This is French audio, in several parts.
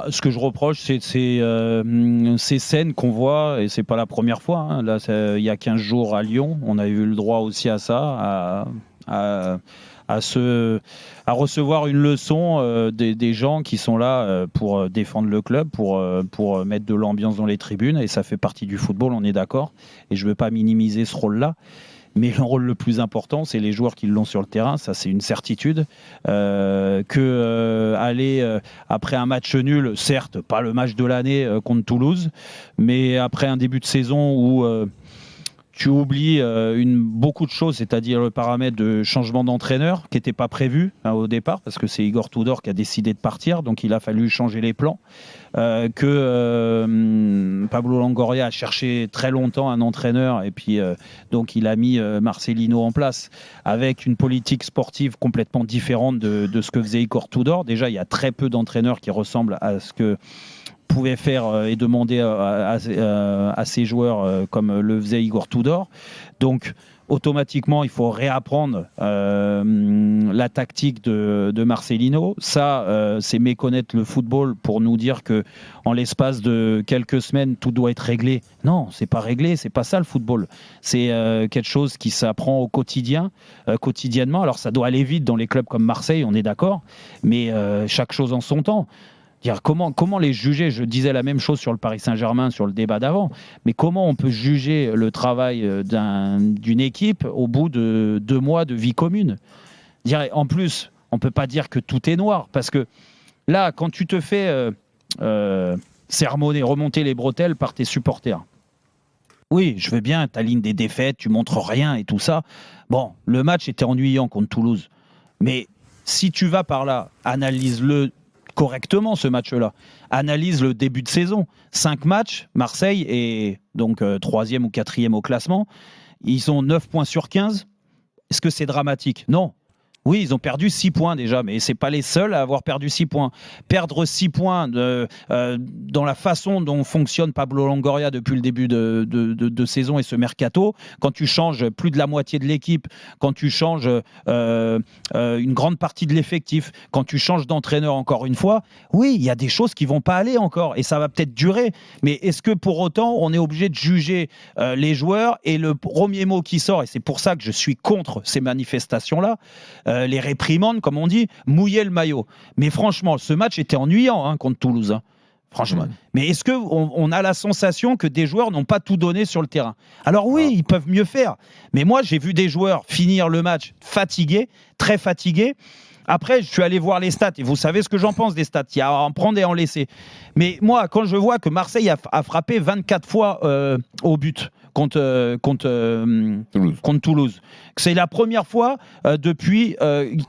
Ce que je reproche, c'est ces scènes qu'on voit, et c'est pas la première fois. Hein. Là, il y a 15 jours à Lyon, on a eu le droit aussi à ça, à recevoir une leçon des gens qui sont là pour défendre le club, pour mettre de l'ambiance dans les tribunes, et ça fait partie du football, on est d'accord. Et je ne veux pas minimiser ce rôle-là. Mais le rôle le plus important, c'est les joueurs qui l'ont sur le terrain, ça c'est une certitude. Aller après un match nul, certes, pas le match de l'année contre Toulouse, mais après un début de saison où tu oublies beaucoup de choses, c'est-à-dire le paramètre de changement d'entraîneur qui n'était pas prévu au départ, parce que c'est Igor Tudor qui a décidé de partir, donc il a fallu changer les plans. Pablo Longoria a cherché très longtemps un entraîneur, et puis donc il a mis Marcelino en place avec une politique sportive complètement différente de ce que faisait Igor Tudor. Déjà, il y a très peu d'entraîneurs qui ressemblent à ce que pouvait faire et demander à ses joueurs comme le faisait Igor Tudor. Donc automatiquement il faut réapprendre la tactique de Marcelino. Ça c'est méconnaître le football pour nous dire que en l'espace de quelques semaines tout doit être réglé. Non, c'est pas réglé, c'est pas ça le football. C'est quelque chose qui s'apprend au quotidien, quotidiennement. Alors ça doit aller vite dans les clubs comme Marseille, on est d'accord, mais chaque chose en son temps. Comment les juger? Je disais la même chose sur le Paris Saint-Germain, sur le débat d'avant, mais comment on peut juger le travail d'une équipe au bout de 2 mois de vie commune? En plus, on ne peut pas dire que tout est noir, parce que là, quand tu te fais sermonner, remonter les bretelles par tes supporters, oui, je veux bien, tu alignes des défaites, tu montres rien et tout ça. Bon, le match était ennuyant contre Toulouse, mais si tu vas par là, analyse-le correctement ce match-là. Analyse le début de saison. 5 matchs, Marseille est donc 3e ou 4e au classement. Ils ont 9 points sur 15. Est-ce que c'est dramatique? Non. Oui, ils ont perdu 6 points déjà, mais ce n'est pas les seuls à avoir perdu 6 points. Perdre 6 points dans la façon dont fonctionne Pablo Longoria depuis le début de saison et ce mercato, quand tu changes plus de la moitié de l'équipe, quand tu changes une grande partie de l'effectif, quand tu changes d'entraîneur encore une fois, oui, il y a des choses qui ne vont pas aller encore et ça va peut-être durer. Mais est-ce que pour autant, on est obligé de juger les joueurs? Et le premier mot qui sort, et c'est pour ça que je suis contre ces manifestations-là, les réprimandes, comme on dit, mouiller le maillot. Mais franchement, ce match était ennuyant contre Toulouse. Franchement. Mais est-ce qu'on a la sensation que des joueurs n'ont pas tout donné sur le terrain? Alors oui, ils peuvent mieux faire. Mais moi, j'ai vu des joueurs finir le match fatigués, très fatigués. Après, je suis allé voir les stats, et vous savez ce que j'en pense des stats. Il y a à en prendre et à en laisser. Mais moi, quand je vois que Marseille a frappé 24 fois au but contre Toulouse, c'est la première fois depuis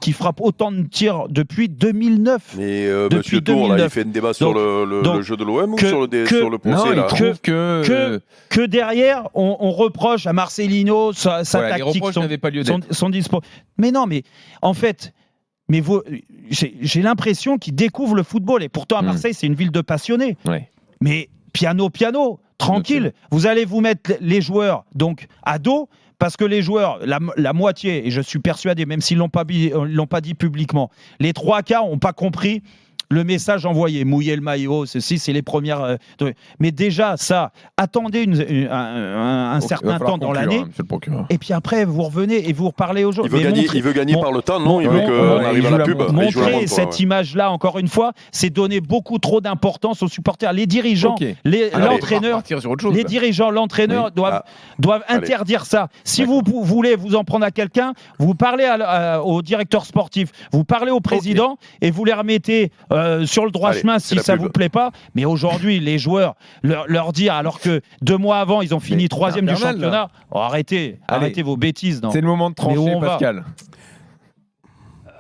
qu'il frappe autant de tirs depuis 2009. Mais Monsieur Tour, là, il fait un débat sur le jeu de l'OM ou sur le procès? Il trouve que derrière, on reproche à Marcelino sa tactique, son dispo. Mais non, mais en fait... Mais j'ai l'impression qu'ils découvrent le football. Et pourtant, à Marseille, c'est une ville de passionnés. Ouais. Mais piano, tranquille. Vous allez vous mettre les joueurs donc à dos, parce que les joueurs, la moitié, et je suis persuadé, même s'ils ne l'ont pas dit publiquement, les 3 quarts n'ont pas compris le message envoyé. Mouiller le maillot, ceci, c'est les premières... mais déjà, ça, attendez un certain temps dans l'année, et puis après, vous revenez et vous reparlez aux gens. Il veut gagner par le temps, non? Il veut qu'on arrive à la pub. Montrer cette image-là, encore une fois, c'est donner beaucoup trop d'importance aux supporters. Les dirigeants, l'entraîneur doivent interdire ça. Si vous voulez vous en prendre à quelqu'un, vous parlez au directeur sportif, vous parlez au président, et vous les remettez... sur le droit chemin si ça vous plaît pas. Mais aujourd'hui, les joueurs, leur dire, alors que 2 mois avant, ils ont fini 3e du championnat, arrêtez vos bêtises. Non. C'est le moment de trancher, Pascal.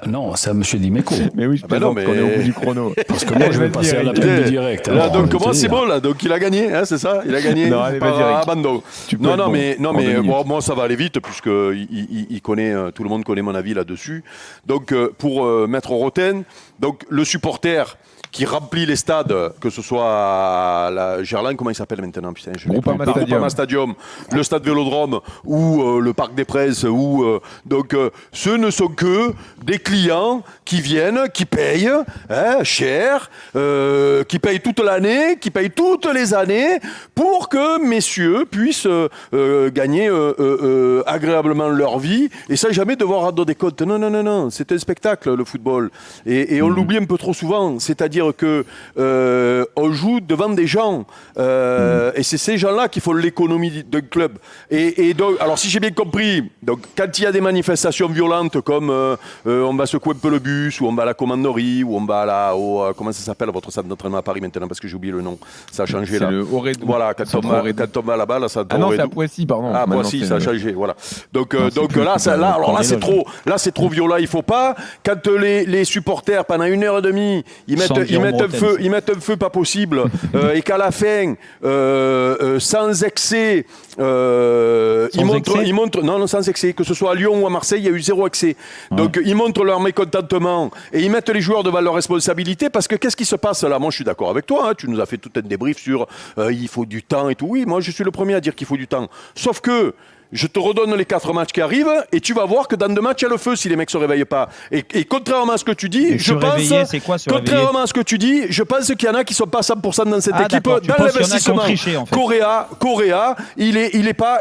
Non, c'est à Monsieur Dimeco. Mais oui, je plaisante, on est au bout du chrono. Parce que moi, je vais passer à la pub direct. Là, donc, comment c'est bon, là? Donc, il a gagné, c'est ça? Il a gagné par abandon. Non, mais moi, ça va aller vite, puisque tout le monde connaît mon avis là-dessus. Donc, pour Maître Roten, donc, le supporter qui remplit les stades, que ce soit à la Gerland, comment il s'appelle maintenant, putain, Groupama Stadium, le stade Vélodrome ou le Parc des Princes, donc ce ne sont que des clients qui viennent, qui payent cher, qui payent toute l'année, qui payent toutes les années pour que messieurs puissent gagner agréablement leur vie et sans jamais devoir rendre des comptes. Non, c'est un spectacle le football et on l'oublie un peu trop souvent, c'est-à-dire que on joue devant des gens et c'est ces gens-là qui font l'économie d'un club et donc, alors si j'ai bien compris, donc quand il y a des manifestations violentes comme on va secouer un peu le bus ou on va à la commanderie ou on va comment ça s'appelle votre centre d'entraînement à Paris maintenant parce que j'ai oublié le nom, ça a changé là. Le Aurédou. Voilà, quand on va là-bas, là ça. Ah non, c'est à Poissy, pardon. Ah Poissy, ça a changé, voilà. Donc là c'est trop violent, il faut pas. Quand les supporters pendant 1h30 ils mettent un feu pas possible et qu'à la fin sans excès ils montrent non sans excès, que ce soit à Lyon ou à Marseille, il y a eu 0 excès. Donc ils montrent leur mécontentement et ils mettent les joueurs devant leurs responsabilités parce que qu'est-ce qui se passe là? Moi je suis d'accord avec toi, hein, tu nous as fait tout un débrief sur il faut du temps et tout. Oui, moi je suis le premier à dire qu'il faut du temps. Sauf que je te redonne les 4 matchs qui arrivent et tu vas voir que dans 2 matchs, il y a le feu si les mecs se réveillent pas. Et contrairement à ce que tu dis, je pense qu'il y en a qui sont pas 100% dans cette équipe. Dans l'investissement, Correa, il est pas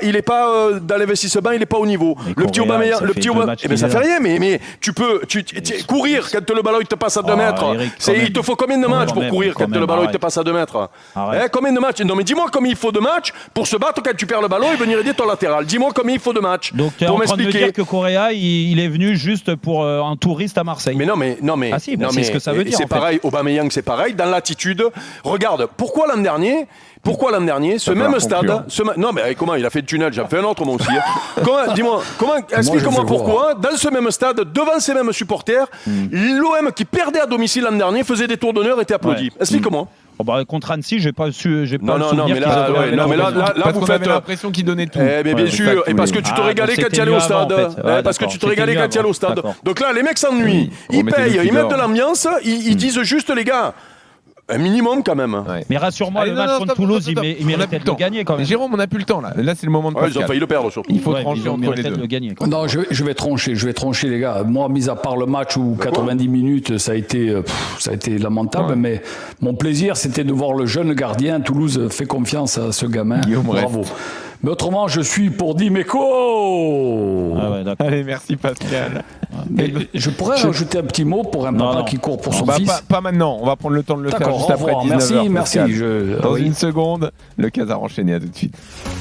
dans l'investissement, il est pas au niveau. Le petit Aubameyang, ça fait rien, mais tu peux courir quand le ballon il te passe à 2 mètres. Il te faut combien de matchs pour courir quand le ballon il te passe à 2 mètres? Combien de matchs? Non, mais dis-moi combien il faut de matchs pour se battre quand tu perds le ballon et venir aider ton latéral. Dis-moi combien il faut de matchs. Donc tu es en train de me dire que Correa il est venu juste pour un touriste à Marseille. Mais non mais c'est ce que ça veut dire. C'est pareil, Aubameyang c'est pareil dans l'attitude. Regarde, pourquoi l'an dernier ce même stade, non mais comment il a fait le tunnel, j'en fais un autre moi aussi. Explique-moi pourquoi dans ce même stade, devant ces mêmes supporters, l'OM qui perdait à domicile l'an dernier faisait des tours d'honneur et était applaudi. Explique-moi. Contre Annecy, j'ai pas non, mais là vous faites l'impression qu'il donnait tout. Bien sûr, et parce que tu te régalais quand tu allais au stade. Parce que tu te régalais quand tu allais au stade. Donc là, les mecs s'ennuient. Ils payent, ils mettent de l'ambiance, ils disent juste les gars. Un minimum quand même. Ouais. Mais rassure-moi, le match contre Toulouse, il méritait de gagner quand même. Jérôme, on n'a plus le temps là. Là, c'est le moment de Ils ont failli le perdre surtout. Il faut trancher entre les deux. De gagner, non, je vais trancher les gars. Moi, mis à part le match où 90 minutes, ça a été lamentable, mais mon plaisir, c'était de voir le jeune gardien. Toulouse fait confiance à ce gamin. Bravo. Mais autrement, je suis pour Dimeco. Allez, merci Pascal. Je pourrais rajouter un petit mot pour un papa qui court pour son fils. Pas maintenant, on va prendre le temps de le faire juste après 19h. Merci. Dans une seconde, le Casar enchaîné, à tout de suite.